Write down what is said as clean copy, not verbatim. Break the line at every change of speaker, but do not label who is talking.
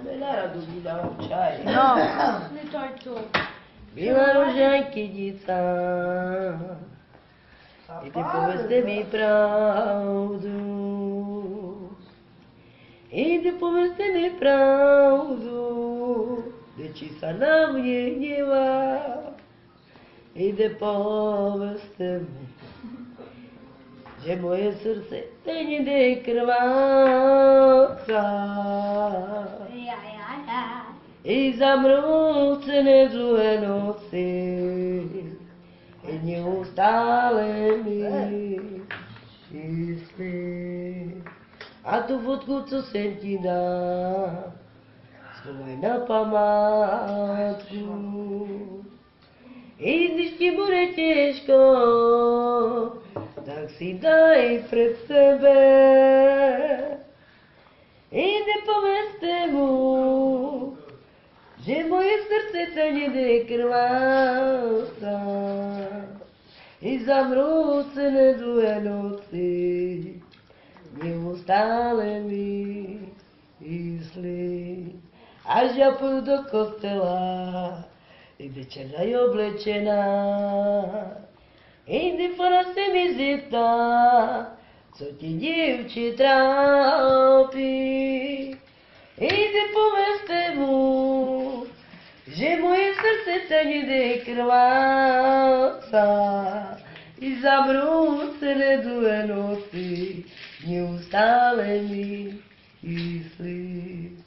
Neradu mi dám čaj.
No,
Milá rožaj kytica, i ty povedzte mi pravdu. I ty povedzte mi pravdu, či sa na mne hnevá. I povedzte mi, že moje srdce někde krvácá. I zamroucené dlouhé noci, i neustále mi myslí. A tu fotku, co jsem ti dal, schovej na památku. I když ti bude těžko, tak si daj před sebe. I nepovedzte mu, že moje srdce se někde krvácá. I zamroucené dlouhé noci, neustále mi myslí. Až já půjdu do kostela, jde černá oblečená. Jde fara se mi zeptá, co ti dívči trápí. Jde povedzte mu, že moje srdce se někde krvácá. I zamroucené dlouhé noci, neustále mi myslí.